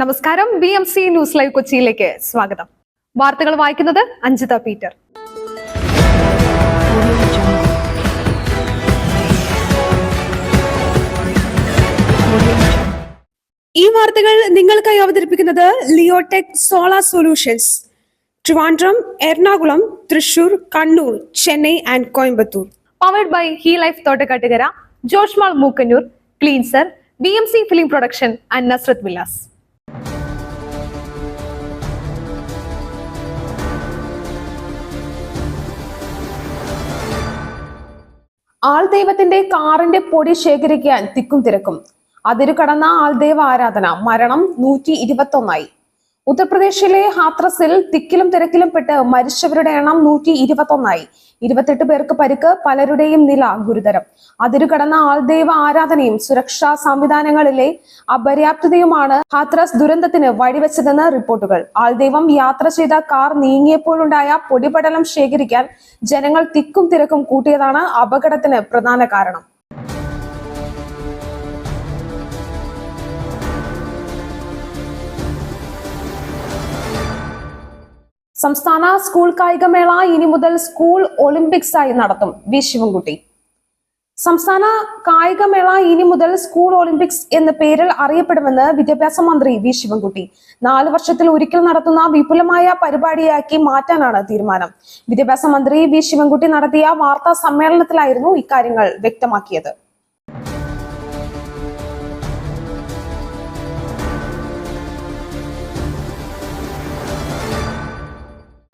നമസ്കാരം. BMC news live കൊച്ചിയിലേക്ക് സ്വാഗതം. വാർത്തകൾ വായിക്കുന്നത് അഞ്ജിത പീറ്റർ. ഈ വാർത്തകൾ നിങ്ങൾക്കായി അവതരിപ്പിക്കുന്നത് Leotech solar solutions, Trivandrum, Ernakulam, Thrissur, Kannur, Chennai and Coimbatore. Powered by He Life Thottakkattukara, Joshmall Mookkannoor, cleanser, BMC film production and Nazareth villas. ആൾദൈവത്തിന്റെ കാറിന്റെ പൊടി ശേഖരിക്കാൻ തിക്കും തിരക്കും. അതിരു കടന്ന ആൾദൈവ ആരാധന മരണം 121. ഉത്തർപ്രദേശിലെ ഹാത്രസിൽ തിക്കിലും തിരക്കിലും പെട്ട് മരിച്ചവരുടെ എണ്ണം 121. 28 പേർക്ക് പരിക്ക്, പലരുടെയും നില ഗുരുതരം. അതിരു കടന്ന ആൾദൈവ ആരാധനയും സുരക്ഷാ സംവിധാനങ്ങളിലെ അപര്യാപ്തതയുമാണ് ഹാത്രസ് ദുരന്തത്തിന് വഴിവെച്ചതെന്ന് റിപ്പോർട്ടുകൾ. ആൾദൈവം യാത്ര ചെയ്ത കാർ നീങ്ങിയപ്പോഴുണ്ടായ പൊടിപടലം ശേഖരിക്കാൻ ജനങ്ങൾ തിക്കും തിരക്കും കൂട്ടിയതാണ് അപകടത്തിന് പ്രധാന കാരണം. സംസ്ഥാന സ്കൂൾ കായികമേള ഇനി മുതൽ സ്കൂൾ ഒളിമ്പിക്സ് ആയി നടത്തും. വി ശിവൻകുട്ടി. സംസ്ഥാന കായികമേള ഇനി മുതൽ സ്കൂൾ ഒളിമ്പിക്സ് എന്ന പേരിൽ അറിയപ്പെടുമെന്ന് വിദ്യാഭ്യാസ മന്ത്രി വി ശിവൻകുട്ടി. 4 വർഷത്തിൽ ഒരിക്കൽ നടത്തുന്ന വിപുലമായ പരിപാടിയാക്കി മാറ്റാനാണ് തീരുമാനം. വിദ്യാഭ്യാസ മന്ത്രി വി ശിവൻകുട്ടി നടത്തിയ വാർത്താ സമ്മേളനത്തിലായിരുന്നു ഇക്കാര്യങ്ങൾ വ്യക്തമാക്കിയത്.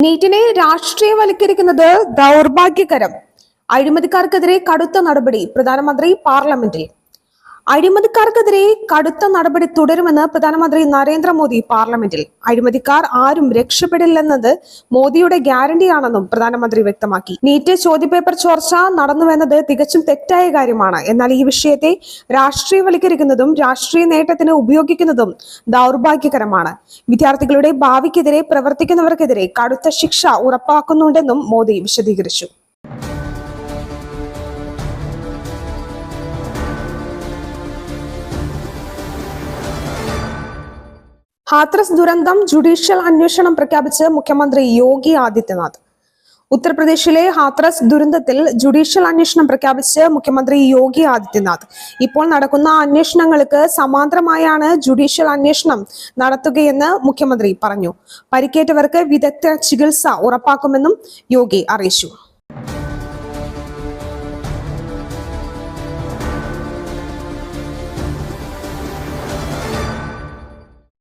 നീറ്റിനെ രാഷ്ട്രീയവൽക്കരിക്കുന്നത് ദൗർഭാഗ്യകരം. അഴിമതിക്കാർക്കെതിരെ കടുത്ത നടപടി. പ്രധാനമന്ത്രി പാർലമെന്റിൽ. അഴിമതിക്കാർക്കെതിരെ കടുത്ത നടപടി തുടരുമെന്ന് പ്രധാനമന്ത്രി നരേന്ദ്രമോദി പാർലമെന്റിൽ. അഴിമതിക്കാർ ആരും രക്ഷപ്പെടില്ലെന്നത് മോദിയുടെ ഗ്യാരണ്ടിയാണെന്നും പ്രധാനമന്ത്രി വ്യക്തമാക്കി. നീറ്റ് ചോദ്യപേപ്പർ ചോർച്ച നടന്നുവെന്നത് തികച്ചും തെറ്റായ കാര്യമാണ്. എന്നാൽ ഈ വിഷയത്തെ രാഷ്ട്രീയവൽക്കരിക്കുന്നതും രാഷ്ട്രീയ നേട്ടത്തിന് ഉപയോഗിക്കുന്നതും ദൗർഭാഗ്യകരമാണ്. വിദ്യാർത്ഥികളുടെ ഭാവിക്കെതിരെ പ്രവർത്തിക്കുന്നവർക്കെതിരെ കടുത്ത ശിക്ഷ ഉറപ്പാക്കുന്നുണ്ടെന്നും മോദി വിശദീകരിച്ചു. ഹാത്രസ് ദുരന്തം ജുഡീഷ്യൽ അന്വേഷണം പ്രഖ്യാപിച്ച് മുഖ്യമന്ത്രി യോഗി ആദിത്യനാഥ്. ഉത്തർപ്രദേശിലെ ഹാത്രസ് ദുരന്തത്തിൽ ജുഡീഷ്യൽ അന്വേഷണം പ്രഖ്യാപിച്ച് മുഖ്യമന്ത്രി യോഗി ആദിത്യനാഥ്. ഇപ്പോൾ നടക്കുന്ന അന്വേഷണങ്ങൾക്ക് സമാന്തരമായാണ് ജുഡീഷ്യൽ അന്വേഷണം നടത്തുകയെന്ന് മുഖ്യമന്ത്രി പറഞ്ഞു. പരിക്കേറ്റവർക്ക് വിദഗ്ധ ചികിത്സ ഉറപ്പാക്കുമെന്നും യോഗി അറിയിച്ചു.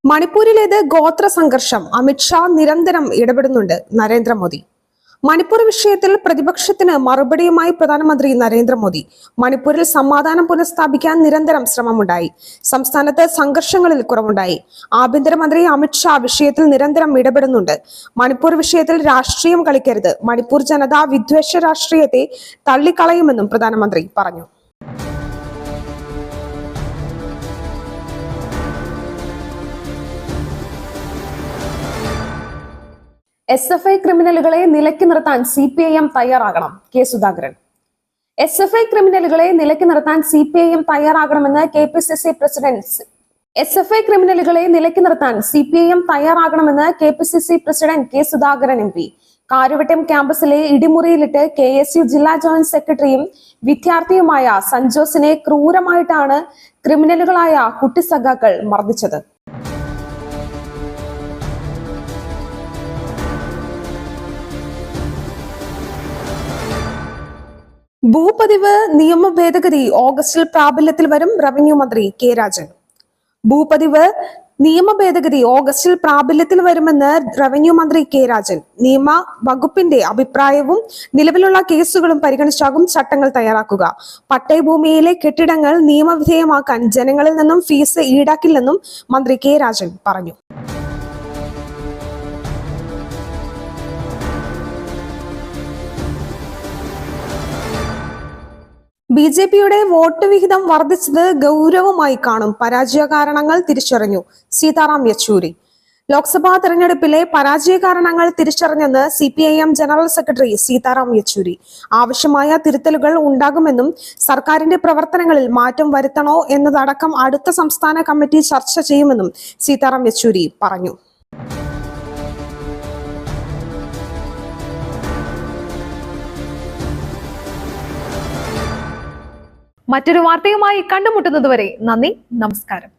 മണിപ്പൂരിലേത് ഗോത്ര സംഘർഷം. അമിത്ഷാ നിരന്തരം ഇടപെടുന്നുണ്ട്. നരേന്ദ്രമോദി. മണിപ്പൂർ വിഷയത്തിൽ പ്രതിപക്ഷത്തിന് മറുപടിയുമായി പ്രധാനമന്ത്രി നരേന്ദ്രമോദി. മണിപ്പൂരിൽ സമാധാനം പുനഃസ്ഥാപിക്കാൻ നിരന്തരം ശ്രമമുണ്ടായി. സംസ്ഥാനത്ത് സംഘർഷങ്ങളിൽ കുറവുണ്ടായി. ആഭ്യന്തരമന്ത്രി അമിത്ഷാ വിഷയത്തിൽ നിരന്തരം ഇടപെടുന്നുണ്ട്. മണിപ്പൂർ വിഷയത്തിൽ രാഷ്ട്രീയം കളിക്കരുത്. മണിപ്പൂർ ജനത വിദ്വേഷ രാഷ്ട്രീയത്തെ തള്ളിക്കളയുമെന്നും പ്രധാനമന്ത്രി പറഞ്ഞു. SFI ക്രിമിനലുകളെ നിലയ്ക്ക് നിർത്താൻ CPIM തയ്യാറാകണം. കെ സുധാകരൻ. SFI ക്രിമിനലുകളെ നിലയ്ക്ക് നിർത്താൻ CPIM തയ്യാറാകണമെന്ന് KPCC പ്രസിഡന്റ്. SFI ക്രിമിനലുകളെ നിലയ്ക്ക് നിർത്താൻ CPIM തയ്യാറാകണമെന്ന് KPCC president K Sudhakaran MP. Kariavattom ക്യാമ്പസിലെ ഇടിമുറിയിലിട്ട് KSU ജില്ലാ ജോയിന്റ് സെക്രട്ടറിയും വിദ്യാർത്ഥിയുമായ സഞ്ജോസിനെ ക്രൂരമായിട്ടാണ് ക്രിമിനലുകളായ കുട്ടിസഖാക്കൾ മർദ്ദിച്ചത്. ഭൂപതിവ് നിയമ ഭേദഗതി ഓഗസ്റ്റിൽ പ്രാബല്യത്തിൽ വരും. റവന്യൂ മന്ത്രി കെ രാജൻ. ഭൂപതിവ് നിയമ ഭേദഗതി ഓഗസ്റ്റിൽ പ്രാബല്യത്തിൽ വരുമെന്ന് റവന്യൂ മന്ത്രി കെ രാജൻ. നിയമ വകുപ്പിന്റെ അഭിപ്രായവും നിലവിലുള്ള കേസുകളും പരിഗണിച്ചാകും ചട്ടങ്ങൾ തയ്യാറാക്കുക. പട്ടയഭൂമിയിലെ കെട്ടിടങ്ങൾ നിയമവിധേയമാക്കാൻ ജനങ്ങളിൽ നിന്നും ഫീസ് ഈടാക്കില്ലെന്നും മന്ത്രി കെ രാജൻ പറഞ്ഞു. BJPയുടെ വോട്ട് വിഹിതം വർദ്ധിച്ചത് ഗൗരവമായി കാണും. പരാജയ കാരണങ്ങൾ തിരിച്ചറിഞ്ഞു. സീതാറാം യെച്ചൂരി. ലോക്സഭാ തെരഞ്ഞെടുപ്പിലെ പരാജയ കാരണങ്ങൾ തിരിച്ചറിഞ്ഞെന്ന് CPIM general secretary Sitaram Yechury. ആവശ്യമായ തിരുത്തലുകൾ ഉണ്ടാകുമെന്നും സർക്കാരിന്റെ പ്രവർത്തനങ്ങളിൽ മാറ്റം വരുത്തണോ എന്നതടക്കം അടുത്ത സംസ്ഥാന കമ്മിറ്റി ചർച്ച ചെയ്യുമെന്നും സീതാറാം യെച്ചൂരി പറഞ്ഞു. മറ്റൊരു വാർത്തയുമായി കണ്ടുമുട്ടുന്നതുവരെ നന്ദി, നമസ്കാരം.